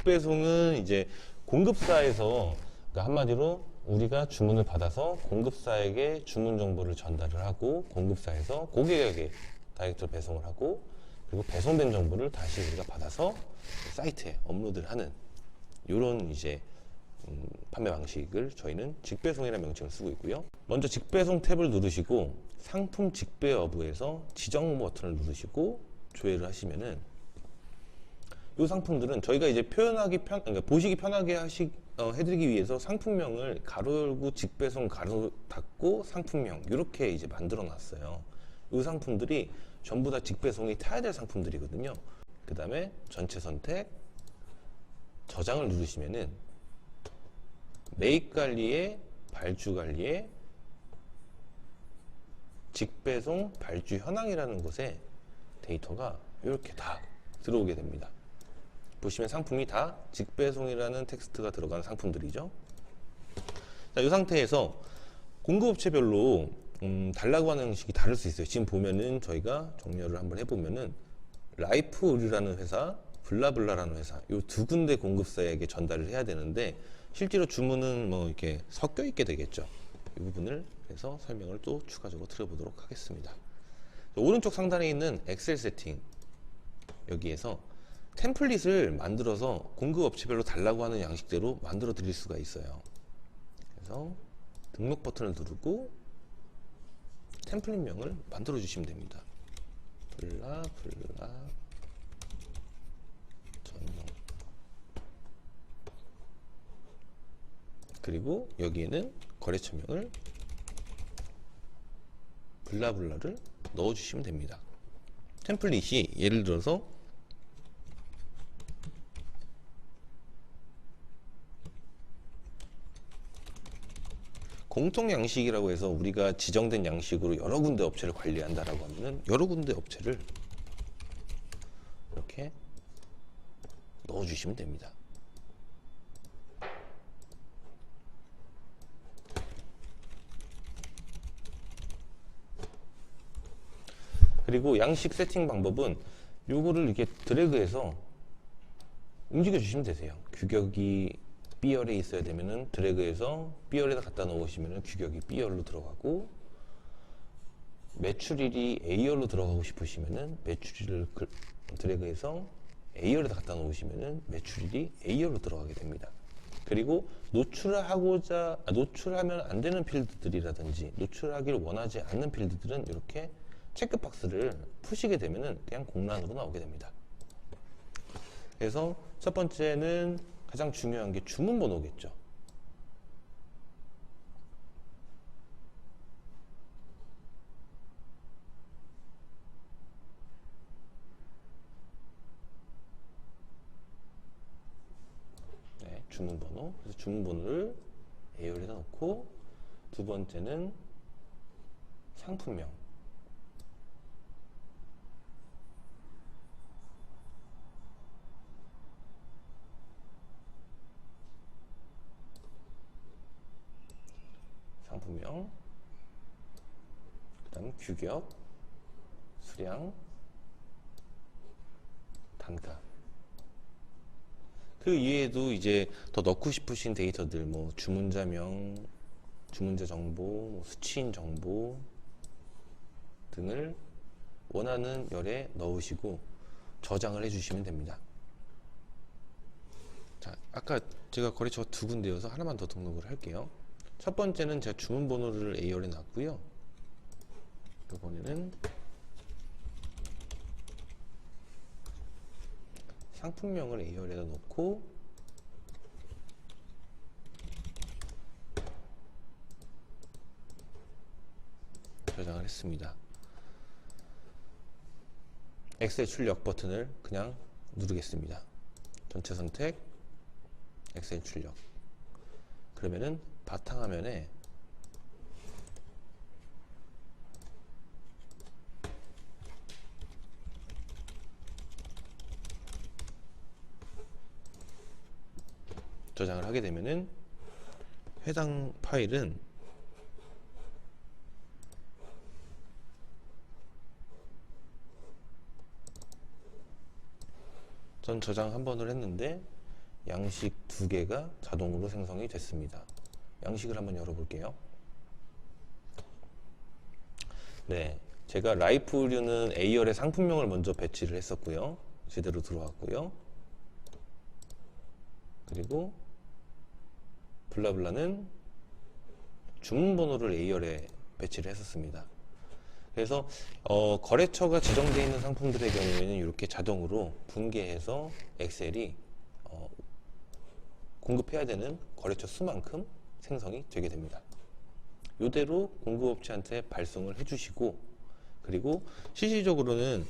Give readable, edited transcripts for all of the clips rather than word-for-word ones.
직배송은 이제 공급사에서, 그러니까 한마디로 우리가 주문을 받아서 공급사에게 주문 정보를 전달을 하고, 공급사에서 고객에게 다이렉트로 배송을 하고, 그리고 배송된 정보를 다시 우리가 받아서 사이트에 업로드를 하는 이런 이제 판매 방식을 저희는 직배송이라는 명칭을 쓰고 있고요. 먼저 직배송 탭을 누르시고 상품 직배 여부에서 지정 버튼을 누르시고 조회를 하시면은 이 상품들은 저희가 이제 그러니까 보시기 편하게 해드리기 위해서 상품명을 가로 열고 직배송 가로 닫고 상품명 이렇게 이제 만들어 놨어요. 이 상품들이 전부 다 직배송이 타야 될 상품들이거든요. 그 다음에 전체 선택, 저장을 누르시면은 매입 관리에 발주 관리에 직배송 발주 현황이라는 곳에 데이터가 이렇게 다 들어오게 됩니다. 보시면 상품이 다 직배송이라는 텍스트가 들어간 상품들이죠. 자, 이 상태에서 공급업체별로 달라고 하는 형식이 다를 수 있어요. 지금 보면은 저희가 정렬을 한번 해보면은 라이프 의류라는 회사, 블라블라라는 회사, 이 두 군데 공급사에게 전달을 해야 되는데 실제로 주문은 뭐 이렇게 섞여 있게 되겠죠. 이 부분을 그래서 설명을 또 추가적으로 드려보도록 하겠습니다. 오른쪽 상단에 있는 엑셀 세팅 여기에서 템플릿을 만들어서 공급업체별로 달라고 하는 양식대로 만들어 드릴 수가 있어요. 그래서 등록 버튼을 누르고 템플릿명을 만들어 주시면 됩니다. 블라 전용. 그리고 여기에는 거래처명을 블라블라를 넣어 주시면 됩니다. 템플릿이 예를 들어서 공통 양식이라고 해서 우리가 지정된 양식으로 여러 군데 업체를 관리한다라고 하면은 여러 군데 업체를 이렇게 넣어 주시면 됩니다. 그리고 양식 세팅 방법은 요거를 이렇게 드래그해서 움직여 주시면 되세요. 규격이 B열에 있어야 되면은 드래그해서 B열에다 갖다 놓으시면은 규격이 B열로 들어가고, 매출일이 A열로 들어가고 싶으시면은 매출일을 드래그해서 A열에다 갖다 놓으시면은 매출일이 A열로 들어가게 됩니다. 그리고 노출하면 안 되는 필드들이라든지 노출하기를 원하지 않는 필드들은 이렇게 체크박스를 푸시게 되면은 그냥 공란으로 나오게 됩니다. 그래서 첫 번째는 가장 중요한 게 주문 번호겠죠. 네, 주문 번호. 그래서 주문 번호를 A열에다 넣고, 두 번째는 상품명. 상품명, 그 다음 규격, 수량, 단가. 그 이외에도 이제 더 넣고 싶으신 데이터들, 뭐 주문자명, 주문자 정보, 뭐 수취인 정보 등을 원하는 열에 넣으시고 저장을 해주시면 됩니다. 자, 아까 제가 거래처가 두 군데여서 하나만 더 등록을 할게요. 첫 번째는 제가 주문 번호를 A열에 놨고요. 이번에는 상품명을 A열에다 놓고 저장을 했습니다. 엑셀 출력 버튼을 그냥 누르겠습니다. 전체 선택, 엑셀 출력. 그러면은 바탕화면에 저장을 하게 되면은 해당 파일은 전 저장 한 번을 했는데 양식 2개가 자동으로 생성이 됐습니다. 양식을 한번 열어볼게요. 네, 제가 라이프류는 A열에 상품명을 먼저 배치를 했었고요. 제대로 들어왔고요. 그리고 블라블라는 주문번호를 A열에 배치를 했었습니다. 그래서 거래처가 지정되어 있는 상품들의 경우에는 이렇게 자동으로 분개해서 엑셀이 공급해야 되는 거래처 수만큼 생성이 되게 됩니다. 이대로 공급업체한테 발송을 해주시고, 그리고 실질적으로는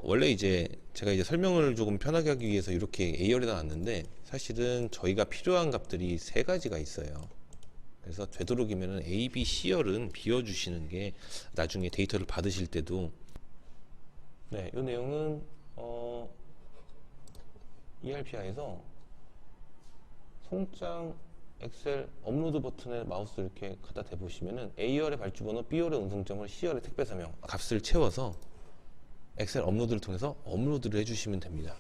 원래 이제 제가 이제 설명을 조금 편하게 하기 위해서 이렇게 A열에다 놨는데, 사실은 저희가 필요한 값들이 3가지가 있어요. 그래서 되도록이면은 A, B, C열은 비워주시는 게 나중에 데이터를 받으실 때도. 네, 이 내용은 ERPI에서 송장 엑셀 업로드 버튼에 마우스 이렇게 갖다 대보시면은 A열의 발주번호, B열의 운송점을, C열의 택배사명 값을 채워서 엑셀 업로드를 통해서 업로드를 해주시면 됩니다.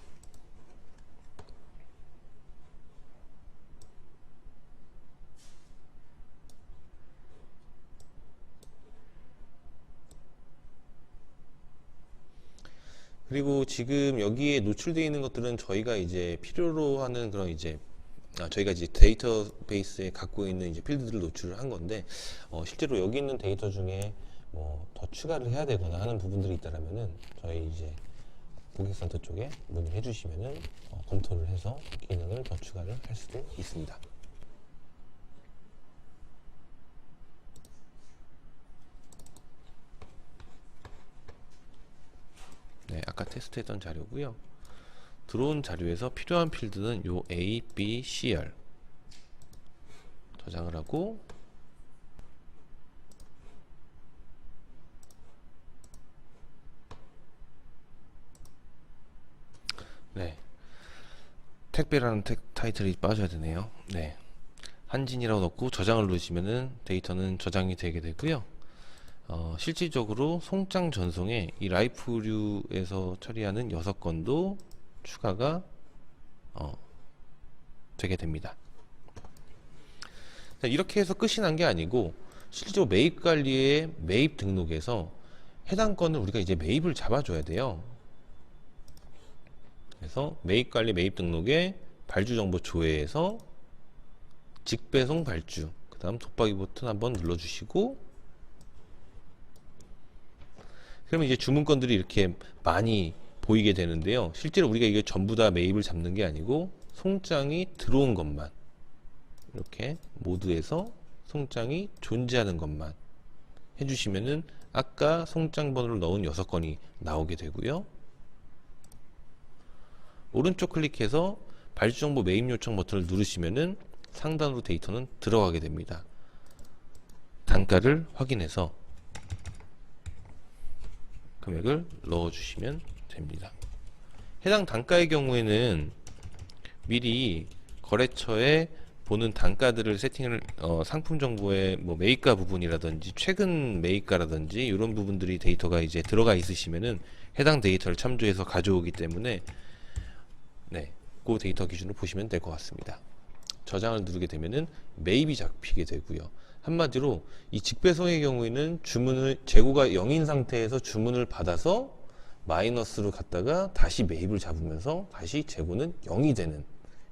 그리고 지금 여기에 노출되어 있는 것들은 저희가 이제 필요로 하는 그런 이제 저희가 이제 데이터베이스에 갖고 있는 이제 필드들을 노출을 한 건데, 실제로 여기 있는 데이터 중에 뭐 더 추가를 해야 되거나 하는 부분들이 있다라면은 저희 이제 고객센터 쪽에 문의해 주시면은 검토를 해서 기능을 더 추가를 할 수도 있습니다. 네, 아까 테스트했던 자료고요. 들어온 자료에서 필요한 필드는 요 A, B, C열 저장을 하고, 네, 택배라는 타이틀이 빠져야 되네요. 네, 한진이라고 넣고 저장을 누르시면은 데이터는 저장이 되게 되고요. 실질적으로 송장 전송에 이 라이프류에서 처리하는 6건도 추가가 되게 됩니다. 이렇게 해서 끝이 난 게 아니고, 실제로 매입 관리의 매입 등록에서 해당 건을 우리가 이제 매입을 잡아줘야 돼요. 그래서 매입 관리 매입 등록에 발주 정보 조회에서 직배송 발주, 그 다음 돋보기 버튼 한번 눌러주시고, 그러면 이제 주문건들이 이렇게 많이 보이게 되는데요. 실제로 우리가 이게 전부 다 매입을 잡는 게 아니고, 송장이 들어온 것만, 이렇게 모드에서 송장이 존재하는 것만 해주시면은 아까 송장 번호를 넣은 6건이 나오게 되고요. 오른쪽 클릭해서 발주정보 매입 요청 버튼을 누르시면은 상단으로 데이터는 들어가게 됩니다. 단가를 확인해서 금액을 넣어주시면 됩니다. 해당 단가의 경우에는 미리 거래처에 보는 단가들을 세팅을 상품 정보의 뭐 매입가 부분이라든지 최근 매입가라든지 이런 부분들이 데이터가 이제 들어가 있으시면은 해당 데이터를 참조해서 가져오기 때문에, 네, 그 데이터 기준으로 보시면 될 것 같습니다. 저장을 누르게 되면은 매입이 잡히게 되고요. 한마디로 이 직배송의 경우에는 주문을 재고가 0인 상태에서 주문을 받아서 마이너스로 갔다가 다시 매입을 잡으면서 다시 재고는 0이 되는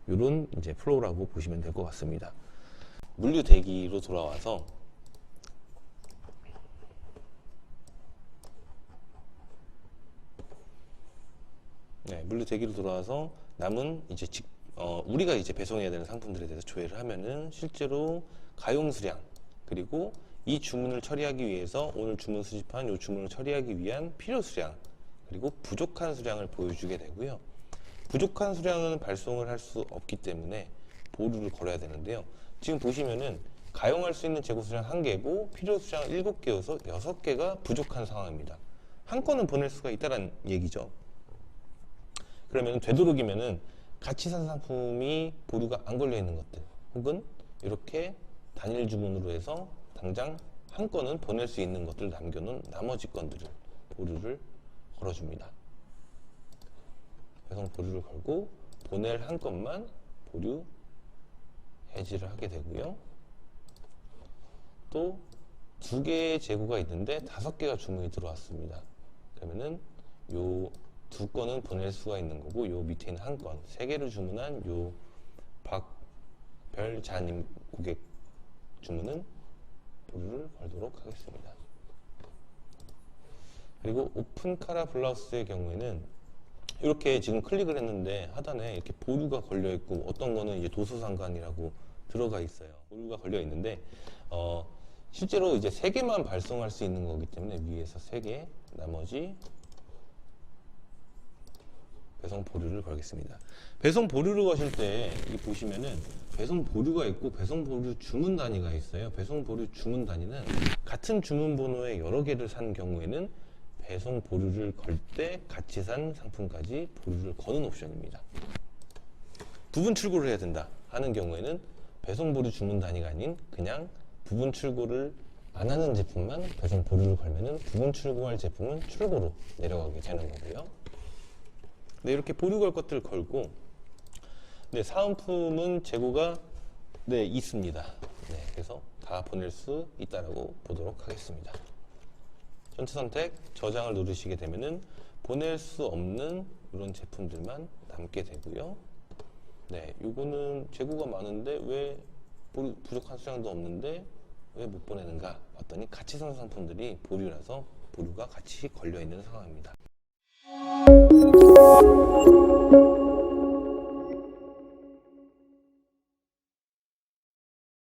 이런 이제 플로우라고 보시면 될 것 같습니다. 물류 대기로 돌아와서 물류 대기로 돌아와서 남은 이제 우리가 이제 배송해야 되는 상품들에 대해서 조회를 하면은 실제로 가용 수량, 그리고 이 주문을 처리하기 위해서 오늘 주문 수집한 이 주문을 처리하기 위한 필요 수량, 그리고 부족한 수량을 보여주게 되고요. 부족한 수량은 발송을 할 수 없기 때문에 보류를 걸어야 되는데요. 지금 보시면은 가용할 수 있는 재고 수량 1개고 필요 수량 7개여서 6개가 부족한 상황입니다. 한 건은 보낼 수가 있다는 얘기죠. 그러면 되도록이면은 같이 산 상품이 보류가 안 걸려 있는 것들, 혹은 이렇게 단일 주문으로 해서 당장 한 건은 보낼 수 있는 것들 남겨놓은 나머지 건들을 보류를 걸어줍니다. 배송 보류를 걸고 보낼 한 건만 보류 해지를 하게 되고요. 또 2개의 재고가 있는데 5개가 주문이 들어왔습니다. 그러면은 요 2건은 보낼 수가 있는 거고, 요 밑에 있는 1건, 3개를 주문한 요 박별자님 고객 주문은 보류를 걸도록 하겠습니다. 그리고 오픈 카라 블라우스의 경우에는 이렇게 지금 클릭을 했는데 하단에 이렇게 보류가 걸려 있고, 어떤 거는 이제 도서상관이라고 들어가 있어요. 보류가 걸려 있는데 실제로 이제 3개만 발송할 수 있는 거기 때문에 위에서 3개, 나머지 배송 보류를 걸겠습니다. 배송 보류를 거실 때 여기 보시면은 배송 보류가 있고 배송 보류 주문 단위가 있어요. 배송 보류 주문 단위는 같은 주문 번호에 여러 개를 산 경우에는 배송 보류를 걸 때 같이 산 상품까지 보류를 거는 옵션입니다. 부분 출고를 해야 된다 하는 경우에는 배송 보류 주문 단위가 아닌 그냥 부분 출고를 안 하는 제품만 배송 보류를 걸면은 부분 출고할 제품은 출고로 내려가게 되는 거고요. 네, 이렇게 보류 걸 것들을 걸고, 네, 사은품은 재고가 네, 있습니다. 네, 그래서 다 보낼 수 있다라고 보도록 하겠습니다. 전체 선택, 저장을 누르시게 되면은 보낼 수 없는 이런 제품들만 남게 되고요. 네, 요거는 재고가 많은데 왜 부족한 수량도 없는데 왜 못 보내는가 봤더니 같이 산 상품들이 보류라서 보류가 같이 걸려 있는 상황입니다.